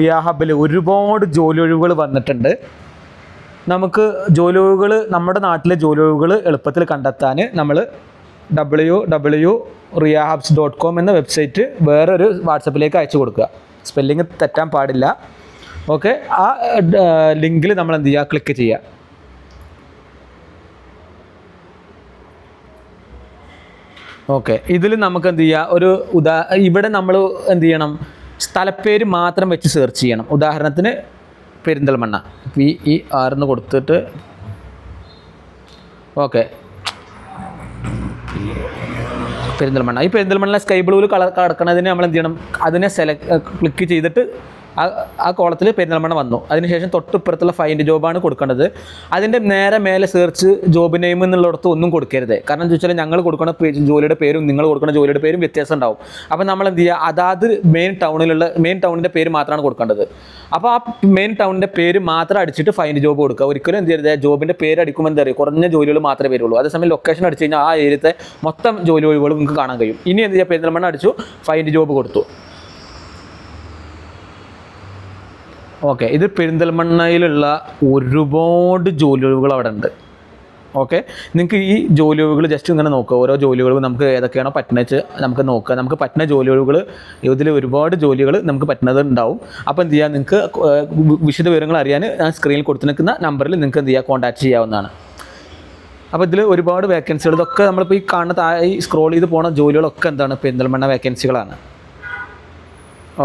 റിയാ ഹബ്ബിൽ ഒരുപാട് ജോലി ഒഴിവുകൾ വന്നിട്ടുണ്ട്. നമുക്ക് ജോലി ഒഴിവുകൾ, നമ്മുടെ നാട്ടിലെ ജോലി ഒഴിവുകൾ എളുപ്പത്തിൽ കണ്ടെത്താൻ നമ്മൾ www.riahubs.com എന്ന വെബ്സൈറ്റ് വേറൊരു വാട്സപ്പിലേക്ക് അയച്ചു കൊടുക്കുക. സ്പെല്ലിങ് തെറ്റാൻ പാടില്ല. ഓക്കെ, ആ ലിങ്കിൽ നമ്മൾ എന്ത് ചെയ്യുക, ക്ലിക്ക് ചെയ്യുക. ഓക്കെ, ഇതിൽ നമുക്ക് എന്ത് ചെയ്യുക, ഇവിടെ നമ്മൾ എന്ത് ചെയ്യണം, സ്ഥലപ്പേര് മാത്രം വെച്ച് സെർച്ച് ചെയ്യണം. ഉദാഹരണത്തിന് പെരിന്തൽമണ്ണ, PER എന്ന് കൊടുത്തിട്ട് ഓക്കെ പെരിന്തൽമണ്ണ. ഈ പെരിന്തൽമണ്ണ സ്കൈ ബ്ലൂവിൽ കിടക്കുന്നതിന് നമ്മൾ എന്ത് ചെയ്യണം, അതിനെ ക്ലിക്ക് ചെയ്തിട്ട് ആ കോളത്തിൽ പെരിന്തൽമണ്ണ വന്നു. അതിനുശേഷം തൊട്ടിപ്പുറത്തുള്ള ഫൈൻഡ് ജോബാണ് കൊടുക്കേണ്ടത്. അതിൻ്റെ നേരെ മേലെ സെർച്ച് ജോബ് നെയിം എന്നുള്ളിടത്ത് ഒന്നും കൊടുക്കരുത്. കാരണം എന്താ വെച്ചാൽ ഞങ്ങൾ കൊടുക്കുന്ന ജോലിയുടെ പേരും നിങ്ങൾ കൊടുക്കുന്ന ജോലിയുടെ പേരും വ്യത്യാസം ഉണ്ടാവും. അപ്പോൾ നമ്മൾ എന്ത് ചെയ്യുക, അതാത് മെയിൻ ടൗണിൻ്റെ പേര് മാത്രമാണ് കൊടുക്കേണ്ടത്. അപ്പോൾ ആ മെയിൻ ടൗണിൻ്റെ പേര് മാത്രം അടിച്ചിട്ട് ഫൈൻഡ് ജോബ് കൊടുക്കുക. ഒരിക്കലും എന്ത് ചെയ്യരുത്, ജോബിൻ്റെ പേര് അടിക്കുമ്പോൾ എന്താ പറയുക, കുറഞ്ഞ ജോലികൾ മാത്രമേ വരുള്ളൂ. അതേസമയം ലൊക്കേഷൻ അടിച്ചു കഴിഞ്ഞാൽ ആ ഏരിയത്തെ മൊത്തം ജോലി ഒഴിവുകൾ നിങ്ങൾക്ക് കാണാൻ കഴിയും. ഇനി എന്ത് ചെയ്യുക, പെരിന്തൽമണ്ണ അടിച്ചു, ഫൈൻഡ് ജോബ് കൊടുത്തു. ഓക്കെ, ഇത് പെരിന്തൽമണ്ണയിലുള്ള ഒരുപാട് ജോലി ഒഴിവുകൾ അവിടെ ഉണ്ട്. ഓക്കെ, നിങ്ങൾക്ക് ഈ ജോലി ഒഴിവുകൾ ജസ്റ്റ് ഇങ്ങനെ നോക്കുക. ഓരോ ജോലി ഒഴിവ് നമുക്ക് ഏതൊക്കെയാണോ പറ്റുന്നത് നമുക്ക് നോക്കുക. നമുക്ക് പറ്റുന്ന ജോലി ഒഴിവുകൾ, ഇതിൽ ഒരുപാട് ജോലികൾ നമുക്ക് പറ്റുന്നത് ഉണ്ടാവും. അപ്പോൾ എന്ത് ചെയ്യുക, നിങ്ങൾക്ക് വിശദ വിവരങ്ങൾ അറിയാൻ ഞാൻ സ്ക്രീനിൽ കൊടുത്തു നിൽക്കുന്ന നമ്പറിൽ നിങ്ങൾക്ക് എന്ത് ചെയ്യുക, കോൺടാക്ട് ചെയ്യാവുന്നതാണ്. അപ്പോൾ ഇതിൽ ഒരുപാട് വേക്കൻസികൾ, ഇതൊക്കെ നമ്മളിപ്പോൾ ഈ കാണുന്ന ഈ സ്ക്രോൾ ചെയ്ത് പോകുന്ന ജോലികളൊക്കെ എന്താണ്, പെരിന്തൽമണ്ണ വേക്കൻസികളാണ്.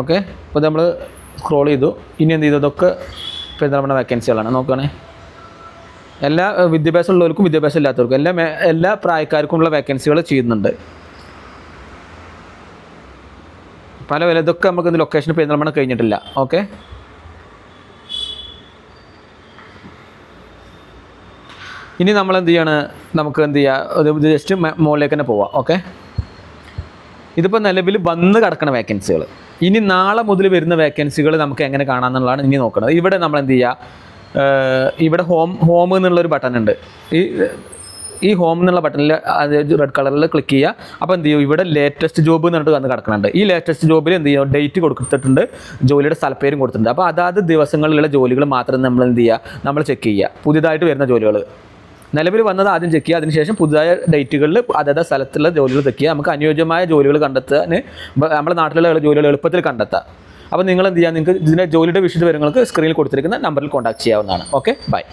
ഓക്കെ, അപ്പോൾ നമ്മൾ സ്ക്രോൾ ചെയ്തു. ഇനി എന്ത് ചെയ്തു, ഇതൊക്കെ പെരിന്തൽമണ്ണ വേക്കൻസികളാണ്. നോക്കുകയാണെ എല്ലാ വിദ്യാഭ്യാസം ഉള്ളവർക്കും വിദ്യാഭ്യാസം ഇല്ലാത്തവർക്കും എല്ലാ പ്രായക്കാർക്കുമുള്ള വേക്കൻസികൾ ചെയ്യുന്നുണ്ട്. പല ഇതൊക്കെ നമുക്ക് ഇന്ന് ലൊക്കേഷൻ പെരിന്തൽമണ്ണ കഴിഞ്ഞിട്ടില്ല. ഓക്കെ, ഇനി നമ്മൾ എന്ത് ചെയ്യാണ്, നമുക്ക് എന്ത് ചെയ്യുക, ജസ്റ്റ് മുകളിലേക്ക് തന്നെ പോവാം. ഓക്കെ, ഇതിപ്പോൾ നിലവിൽ വന്ന് കിടക്കുന്ന വേക്കൻസികൾ. ഇനി നാളെ മുതൽ വരുന്ന വേക്കൻസികൾ നമുക്ക് എങ്ങനെ കാണാമെന്നുള്ളതാണ് ഇനി നോക്കുന്നത്. ഇവിടെ നമ്മൾ എന്ത് ചെയ്യുക, ഇവിടെ ഹോം എന്നുള്ളൊരു ബട്ടൺ ഉണ്ട്. ഈ ഹോം എന്നുള്ള ബട്ടണിൽ അത് റെഡ് കളറിൽ ക്ലിക്ക് ചെയ്യുക. അപ്പോൾ എന്ത് ചെയ്യും, ഇവിടെ ലേറ്റസ്റ്റ് ജോബ് എന്ന് പറഞ്ഞിട്ട് വന്ന് കിടക്കുന്നുണ്ട്. ഈ ലേറ്റസ്റ്റ് ജോബിൽ എന്ത് ചെയ്യുക, ഡേറ്റ് കൊടുത്തിട്ടുണ്ട്, ജോലിയുടെ സ്ഥലപ്പേരും കൊടുത്തിട്ടുണ്ട്. അപ്പോൾ അതാത് ദിവസങ്ങളിലുള്ള ജോലികൾ മാത്രം നമ്മൾ എന്ത് ചെയ്യുക, നമ്മൾ ചെക്ക് ചെയ്യുക. പുതിയതായിട്ട് വരുന്ന ജോലികൾ നിലവിൽ വന്നത് ആദ്യം ചെക്ക് ചെയ്യുക. അതിനുശേഷം പുതുതായ ഡേറ്റുകളിൽ അതായത് സ്ഥലത്തുള്ള ജോലികൾ ചെക്ക് ചെയ്യുക. നമുക്ക് അനുയോജ്യമായ ജോലികൾ കണ്ടെത്താൻ നമ്മുടെ നാട്ടിലുള്ള ജോലികൾ എളുപ്പത്തിൽ കണ്ടെത്താം. അപ്പോൾ നിങ്ങൾ എന്ത് ചെയ്യുക, നിങ്ങൾക്ക് ഇതിൻ്റെ ജോലിയുടെ വിശദ വിവരങ്ങൾക്ക് സ്ക്രീനിൽ കൊടുത്തിരിക്കുന്ന നമ്പറിൽ കോൺടാക്ട് ചെയ്യാവുന്നതാണ്. Okay, by.